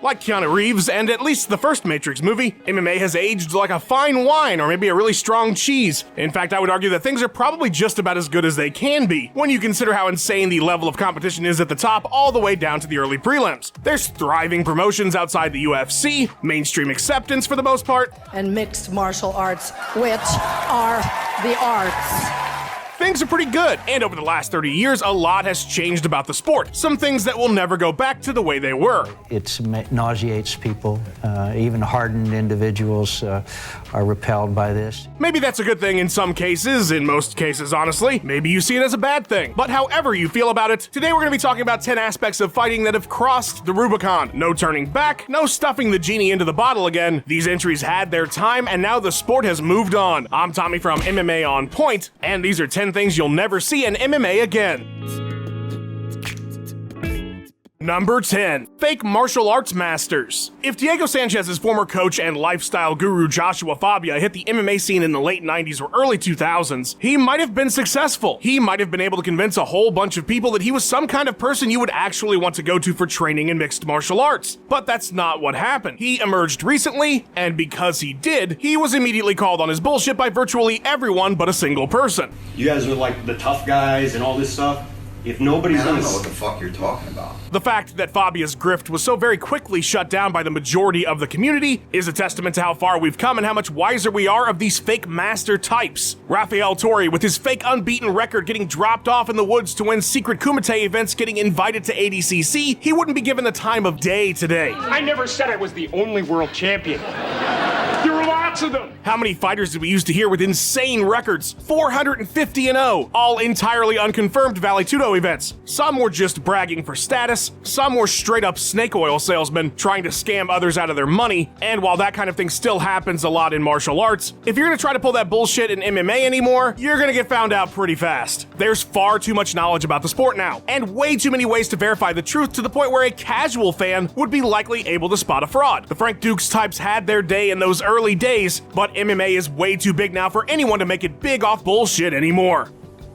Like Keanu Reeves and at least the first Matrix movie, MMA has aged like a fine wine or maybe a really strong cheese. In fact, I would argue that things are probably just about as good as they can be when you consider how insane the level of competition is at the top all the way down to the early prelims. There's thriving promotions outside the UFC, mainstream acceptance for the most part, and mixed martial arts, which are the arts. Things are pretty good, and over the last 30 years, a lot has changed about the sport. Some things that will never go back to the way they were. It nauseates people. Even hardened individuals are repelled by this. Maybe that's a good thing in some cases, in most cases, honestly. Maybe you see it as a bad thing. But however you feel about it, today we're going to be talking about 10 aspects of fighting that have crossed the Rubicon. No turning back, no stuffing the genie into the bottle again. These entries had their time, and now the sport has moved on. I'm Tommy from MMA On Point, and these are 10 things you'll never see in MMA again. Number 10. Fake martial arts masters. If Diego Sanchez's former coach and lifestyle guru Joshua Fabia hit the MMA scene in the late 90s or early 2000s, he might have been successful. He might have been able to convince a whole bunch of people that he was some kind of person you would actually want to go to for training in mixed martial arts. But that's not what happened. He emerged recently, and because he did, he was immediately called on his bullshit by virtually everyone but a single person. You guys are like the tough guys and all this stuff. If nobody's I don't know what the fuck you're talking about. The fact that Fabia's grift was so very quickly shut down by the majority of the community is a testament to how far we've come and how much wiser we are of these fake master types. Rafael Torre, with his fake unbeaten record getting dropped off in the woods to win secret Kumite events getting invited to ADCC, he wouldn't be given the time of day today. I never said I was the only world champion. There were lots of them. How many fighters did we used to hear with insane records? 450-0, all entirely unconfirmed Vale Tudo events. Some were just bragging for status, some were straight up snake oil salesmen trying to scam others out of their money, and while that kind of thing still happens a lot in martial arts, if you're gonna try to pull that bullshit in MMA anymore, you're gonna get found out pretty fast. There's far too much knowledge about the sport now, and way too many ways to verify the truth to the point where a casual fan would be likely able to spot a fraud. The Frank Dukes types had their day in those early days, but MMA is way too big now for anyone to make it big off bullshit anymore.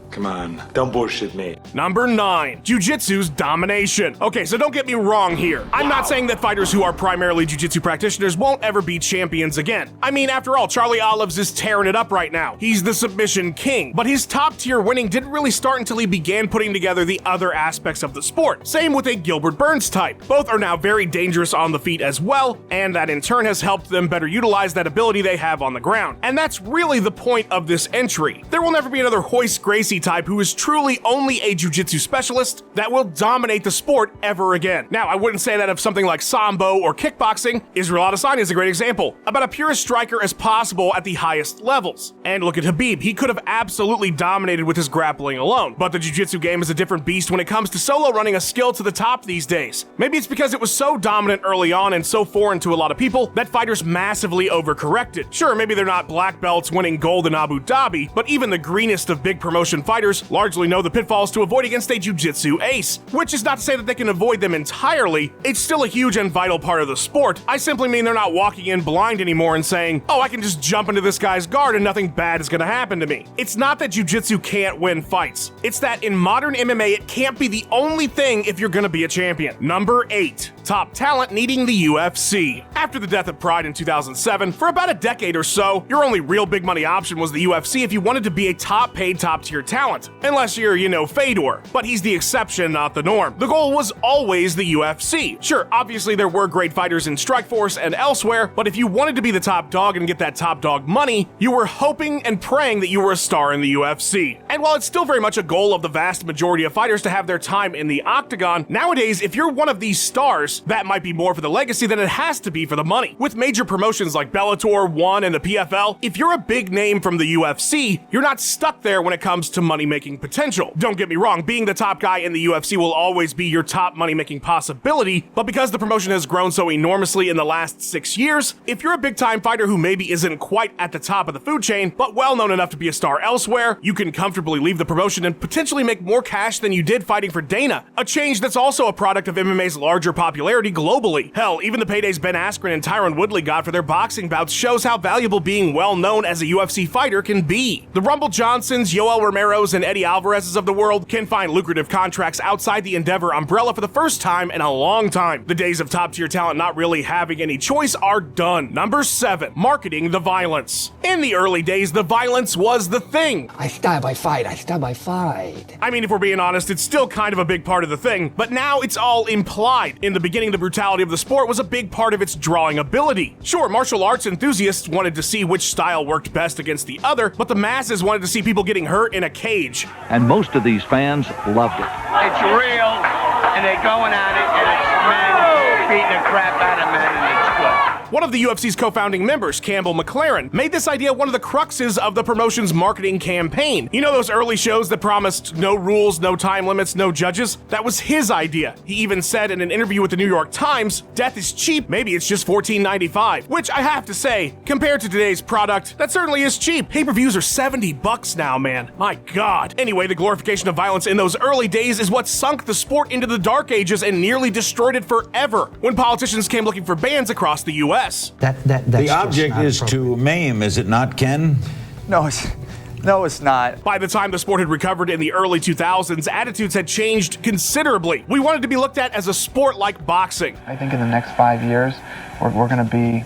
Come on, don't bullshit me. Number 9. Jiu-Jitsu's domination. Okay, so don't get me wrong here. I'm not saying that fighters who are primarily Jiu-Jitsu practitioners won't ever be champions again. I mean, after all, Charlie Olives is tearing it up right now. He's the submission king. But his top-tier winning didn't really start until he began putting together the other aspects of the sport. Same with a Gilbert Burns type. Both are now very dangerous on the feet as well, and that in turn has helped them better utilize that ability they have on the ground. And that's really the point of this entry. There will never be another Royce Gracie type who is truly only a jiu-jitsu specialist that will dominate the sport ever again. Now, I wouldn't say that of something like Sambo or kickboxing. Israel Adesanya is a great example. About a purest striker as possible at the highest levels. And look at Khabib. He could have absolutely dominated with his grappling alone. But the jiu-jitsu game is a different beast when it comes to solo running a skill to the top these days. Maybe it's because it was so dominant early on and so foreign to a lot of people that fighters massively overcorrected. Sure, maybe they're not black belts winning gold in Abu Dhabi, but even the greenest of big promotion fighters largely know the pitfalls to avoid against a jiu-jitsu ace, which is not to say that they can avoid them entirely. It's still a huge and vital part of the sport. I simply mean they're not walking in blind anymore and saying, oh, I can just jump into this guy's guard and nothing bad is gonna happen to me. It's not that jiu-jitsu can't win fights. It's that in modern MMA, it can't be the only thing if you're gonna be a champion. Number 8. Top talent needing the UFC. After the death of Pride in 2007, for about a decade or so, your only real big money option was the UFC if you wanted to be a top-paid, top-tier talent. Unless you're, Fedor. But he's the exception, not the norm. The goal was always the UFC. Sure, obviously there were great fighters in Strikeforce and elsewhere, but if you wanted to be the top dog and get that top dog money, you were hoping and praying that you were a star in the UFC. And while it's still very much a goal of the vast majority of fighters to have their time in the octagon, nowadays, if you're one of these stars, that might be more for the legacy than it has to be for the money. With major promotions like Bellator, ONE, and the PFL, if you're a big name from the UFC, you're not stuck there when it comes to money-making potential. Don't get me wrong, being the top guy in the UFC will always be your top money-making possibility, but because the promotion has grown so enormously in the last 6 years, if you're a big-time fighter who maybe isn't quite at the top of the food chain, but well-known enough to be a star elsewhere, you can comfortably leave the promotion and potentially make more cash than you did fighting for Dana, a change that's also a product of MMA's larger population popularity globally. Hell, even the paydays Ben Askren and Tyron Woodley got for their boxing bouts shows how valuable being well-known as a UFC fighter can be. The Rumble Johnsons, Yoel Romero's, and Eddie Alvarez's of the world can find lucrative contracts outside the Endeavor umbrella for the first time in a long time. The days of top-tier talent not really having any choice are done. Number 7, marketing the violence. In the early days, the violence was the thing. I stab, I fight, I stab, I fight. I mean, if we're being honest, it's still kind of a big part of the thing, but now it's all implied. In the beginning, the brutality of the sport was a big part of its drawing ability. Sure, martial arts enthusiasts wanted to see which style worked best against the other, but the masses wanted to see people getting hurt in a cage. And most of these fans loved it. It's real, and they're going at it, and it's men beating the crap out of men, and it's good. One of the UFC's co-founding members, Campbell McLaren, made this idea one of the cruxes of the promotion's marketing campaign. You know those early shows that promised no rules, no time limits, no judges? That was his idea. He even said in an interview with the New York Times, "Death is cheap, maybe it's just $14.95. Which I have to say, compared to today's product, that certainly is cheap. Pay-per-views are $70 now, man. My God. Anyway, the glorification of violence in those early days is what sunk the sport into the dark ages and nearly destroyed it forever when politicians came looking for bans across the U.S. That's the object just not is to maim, is it not, Ken? No, it's not. By the time the sport had recovered in the early 2000s, attitudes had changed considerably. We wanted to be looked at as a sport like boxing. I think in the next 5 years, we're going to be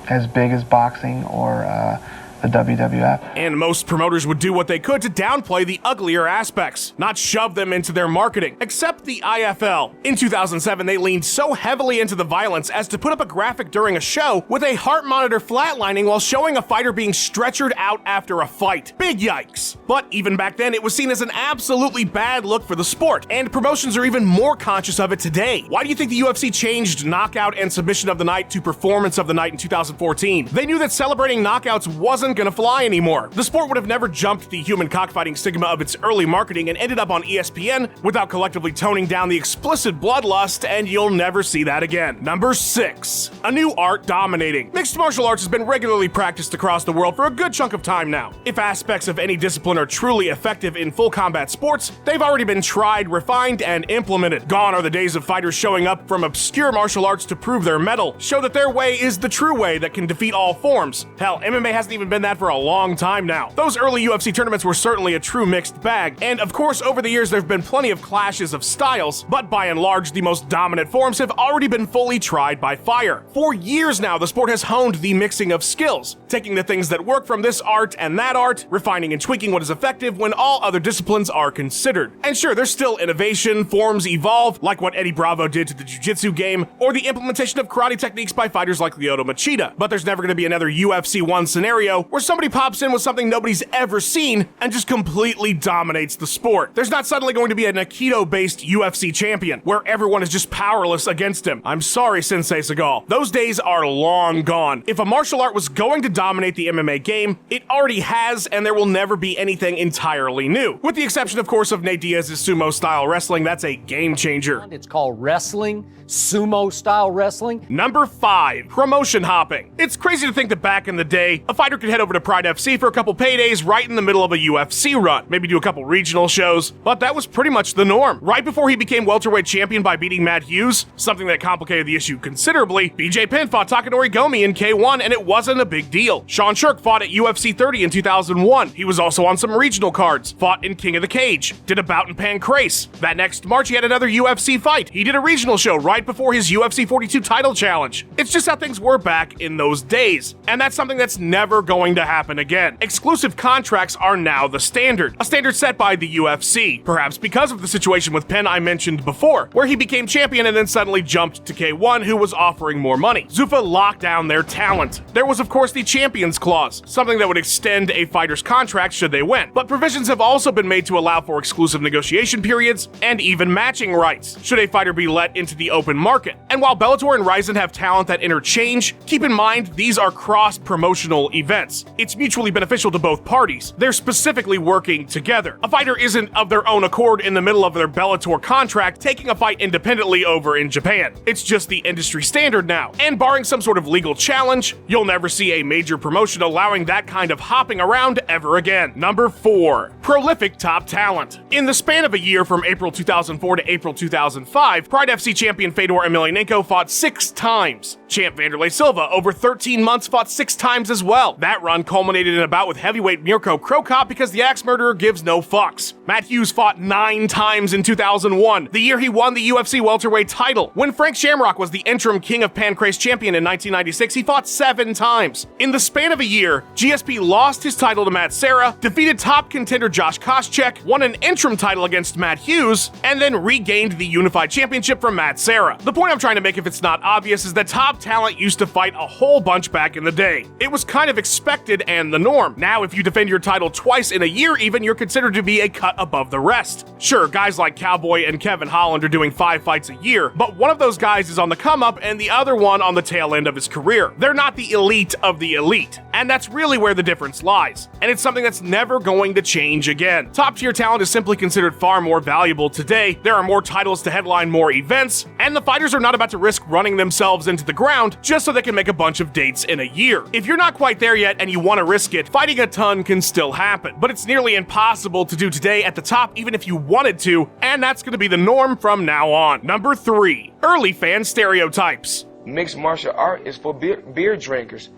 as big as boxing or the WWF. And most promoters would do what they could to downplay the uglier aspects, not shove them into their marketing, except the IFL. In 2007, they leaned so heavily into the violence as to put up a graphic during a show with a heart monitor flatlining while showing a fighter being stretchered out after a fight. Big yikes. But even back then, it was seen as an absolutely bad look for the sport, and promotions are even more conscious of it today. Why do you think the UFC changed knockout and submission of the night to performance of the night in 2014? They knew that celebrating knockouts wasn't gonna fly anymore. The sport would have never jumped the human cockfighting stigma of its early marketing and ended up on ESPN without collectively toning down the explicit bloodlust, and you'll never see that again. Number 6, a new art dominating. Mixed martial arts has been regularly practiced across the world for a good chunk of time now. If aspects of any discipline are truly effective in full combat sports, they've already been tried, refined, and implemented. Gone are the days of fighters showing up from obscure martial arts to prove their mettle, show that their way is the true way that can defeat all forms. Hell, MMA hasn't even been that for a long time now. Those early UFC tournaments were certainly a true mixed bag, and of course over the years there have been plenty of clashes of styles, but by and large the most dominant forms have already been fully tried by fire. For years now the sport has honed the mixing of skills, taking the things that work from this art and that art, refining and tweaking what is effective when all other disciplines are considered. And sure, there's still innovation, forms evolve, like what Eddie Bravo did to the jiu-jitsu game, or the implementation of karate techniques by fighters like Lyoto Machida, but there's never going to be another UFC 1 scenario where somebody pops in with something nobody's ever seen and just completely dominates the sport. There's not suddenly going to be an Aikido-based UFC champion where everyone is just powerless against him. I'm sorry, Sensei Seagal. Those days are long gone. If a martial art was going to dominate the MMA game, it already has, and there will never be anything entirely new. With the exception, of course, of Nate Diaz's sumo-style wrestling, that's a game changer. It's called wrestling, sumo-style wrestling. Number 5, promotion hopping. It's crazy to think that back in the day, a fighter could head over to Pride FC for a couple paydays right in the middle of a UFC run, maybe do a couple regional shows, but that was pretty much the norm. Right before he became welterweight champion by beating Matt Hughes, something that complicated the issue considerably, BJ Penn fought Takanori Gomi in K1 and it wasn't a big deal. Sean Shirk fought at UFC 30 in 2001. He was also on some regional cards, fought in King of the Cage, did a bout in Pancrase. That next March he had another UFC fight. He did a regional show right before his UFC 42 title challenge. It's just how things were back in those days, and that's something that's never going to happen again. Exclusive contracts are now the standard, a standard set by the UFC, perhaps because of the situation with Penn I mentioned before, where he became champion and then suddenly jumped to K1, who was offering more money. Zuffa locked down their talent. There was of course the Champions Clause, something that would extend a fighter's contract should they win, but provisions have also been made to allow for exclusive negotiation periods and even matching rights, should a fighter be let into the open market. And while Bellator and Rizin have talent that interchange, keep in mind these are cross-promotional events. fights. It's mutually beneficial to both parties. They're specifically working together. A fighter isn't of their own accord in the middle of their Bellator contract taking a fight independently over in Japan. It's just the industry standard now. And barring some sort of legal challenge, you'll never see a major promotion allowing that kind of hopping around ever again. Number 4. Prolific top talent. In the span of a year from April 2004 to April 2005, Pride FC champion Fedor Emelianenko fought 6 times. Champ Vanderlei Silva, over 13 months, fought 6 times as well. That run culminated in a bout with heavyweight Mirko Krokop because the axe murderer gives no fucks. Matt Hughes fought 9 times in 2001, the year he won the UFC welterweight title. When Frank Shamrock was the interim King of Pancrase champion in 1996, he fought 7 times. In the span of a year, GSP lost his title to Matt Serra, defeated top contender Josh Koscheck, won an interim title against Matt Hughes, and then regained the unified championship from Matt Serra. The point I'm trying to make, if it's not obvious, is that top talent used to fight a whole bunch back in the day. It was kind of expected and the norm. Now, if you defend your title twice in a year even, you're considered to be a cut above the rest. Sure, guys like Cowboy and Kevin Holland are doing 5 fights a year, but one of those guys is on the come up and the other one on the tail end of his career. They're not the elite of the elite, and that's really where the difference lies. And it's something that's never going to change again. Top tier talent is simply considered far more valuable today. There are more titles to headline more events, and the fighters are not about to risk running themselves into the ground just so they can make a bunch of dates in a year. If you're not quite there yet and you want to risk it, fighting a ton can still happen, but it's nearly impossible to do today at the top even if you wanted to, and that's going to be the norm from now on. Number 3. Early fan stereotypes. Mixed martial art is for beer drinkers.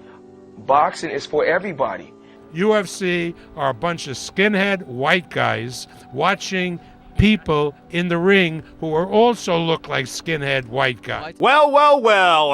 Boxing is for everybody. UFC are a bunch of skinhead white guys watching people in the ring who are also look like skinhead white guys. Well,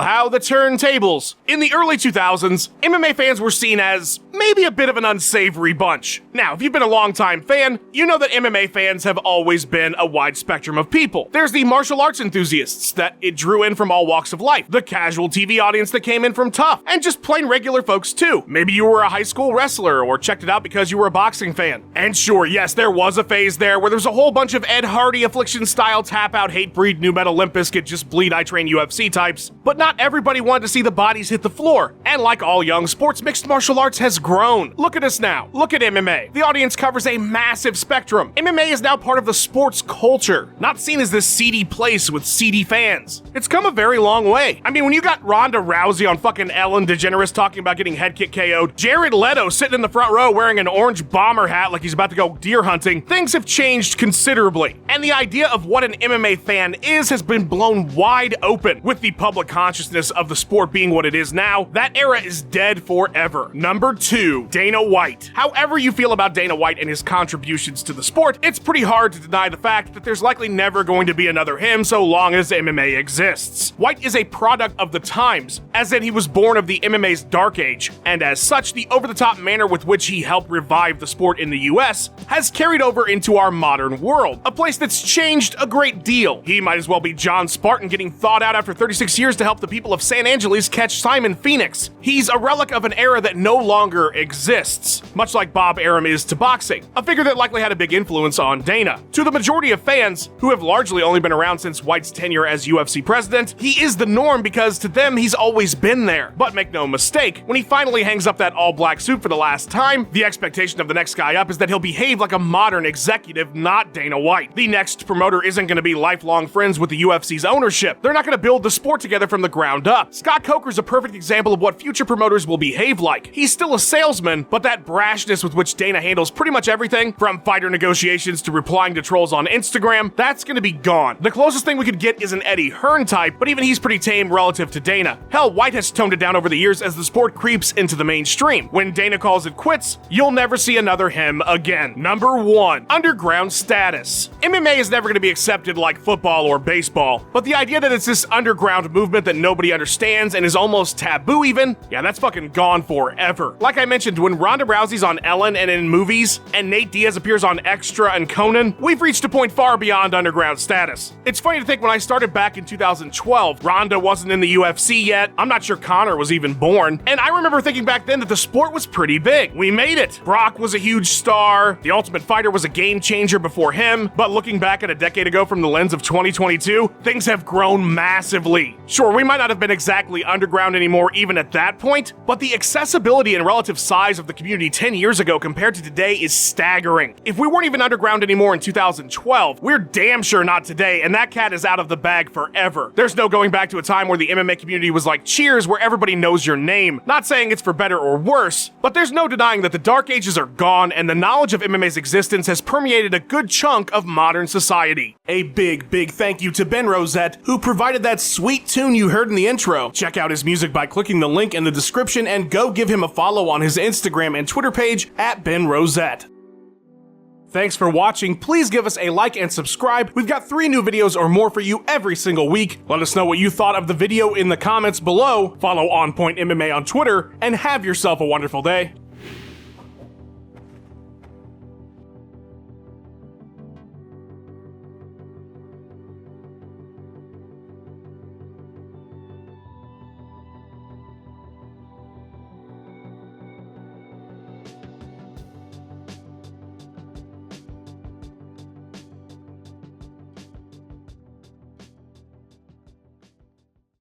how the turntables. In the early 2000s, MMA fans were seen as maybe a bit of an unsavory bunch. Now, if you've been a longtime fan, you know that MMA fans have always been a wide spectrum of people. There's the martial arts enthusiasts that it drew in from all walks of life, the casual TV audience that came in from Tough, and just plain regular folks too. Maybe you were a high school wrestler or checked it out because you were a boxing fan. And sure, yes, there was a phase there where there's a whole bunch of Ed Hardy Affliction-style tap-out, hate-breed, new metal Limp Bizkit, just bleed, I train UFC types. But not everybody wanted to see the bodies hit the floor. And like all young sports, mixed martial arts has grown. Look at us now. Look at MMA. The audience covers a massive spectrum. MMA is now part of the sports culture, not seen as this seedy place with seedy fans. It's come a very long way. I mean, when you got Ronda Rousey on fucking Ellen DeGeneres talking about getting head kick KO'd, Jared Leto sitting in the front row wearing an orange bomber hat like he's about to go deer hunting, things have changed considerably. And the idea of what an MMA fan is has been blown wide open. With the public consciousness of the sport being what it is now, that era is dead forever. Number 2, Dana White. However you feel about Dana White and his contributions to the sport, it's pretty hard to deny the fact that there's likely never going to be another him so long as MMA exists. White is a product of the times, as in he was born of the MMA's dark age, and as such, the over-the-top manner with which he helped revive the sport in the US has carried over into our modern world, a place that's changed a great deal. He might as well be John Spartan getting thawed out after 36 years to help the people of San Angeles catch Simon Phoenix. He's a relic of an era that no longer exists, much like Bob Arum is to boxing, a figure that likely had a big influence on Dana. To the majority of fans, who have largely only been around since White's tenure as UFC president, he is the norm because to them he's always been there. But make no mistake, when he finally hangs up that all-black suit for the last time, the expectation of the next guy up is that he'll behave like a modern executive, not Dana White. The next promoter isn't going to be lifelong friends with the UFC's ownership. They're not going to build the sport together from the ground up. Scott Coker's a perfect example of what future promoters will behave like. He's still a salesman, but that brashness with which Dana handles pretty much everything, from fighter negotiations to replying to trolls on Instagram, that's going to be gone. The closest thing we could get is an Eddie Hearn type, but even he's pretty tame relative to Dana. Hell, White has toned it down over the years as the sport creeps into the mainstream. When Dana calls it quits, you'll never see another him again. Number 1, underground status. MMA is never going to be accepted like football or baseball, but the idea that it's this underground movement that nobody understands and is almost taboo even, yeah, that's fucking gone forever. Like I mentioned, when Ronda Rousey's on Ellen and in movies, and Nate Diaz appears on Extra and Conan, we've reached a point far beyond underground status. It's funny to think when I started back in 2012, Ronda wasn't in the UFC yet, I'm not sure Conor was even born, and I remember thinking back then that the sport was pretty big. We made it. Brock was a huge star, The Ultimate Fighter was a game changer before him, time, but looking back at a decade ago from the lens of 2022, things have grown massively. Sure, we might not have been exactly underground anymore even at that point, but the accessibility and relative size of the community 10 years ago compared to today is staggering. If we weren't even underground anymore in 2012, we're damn sure not today, and that cat is out of the bag forever. There's no going back to a time where the MMA community was like Cheers, where everybody knows your name. Not saying it's for better or worse, but there's no denying that the dark ages are gone and the knowledge of MMA's existence has permeated a good chunk of modern society. A big thank you to Ben Rosette, who provided that sweet tune you heard in the intro. Check out his music by clicking the link in the description and go give him a follow on his Instagram and Twitter page at Ben Rosette. Thanks for watching. Please give us a like and subscribe. We've got 3 new videos or more for you every single week. Let us know what you thought of the video in the comments below. Follow On Point MMA on Twitter, and have yourself a wonderful day.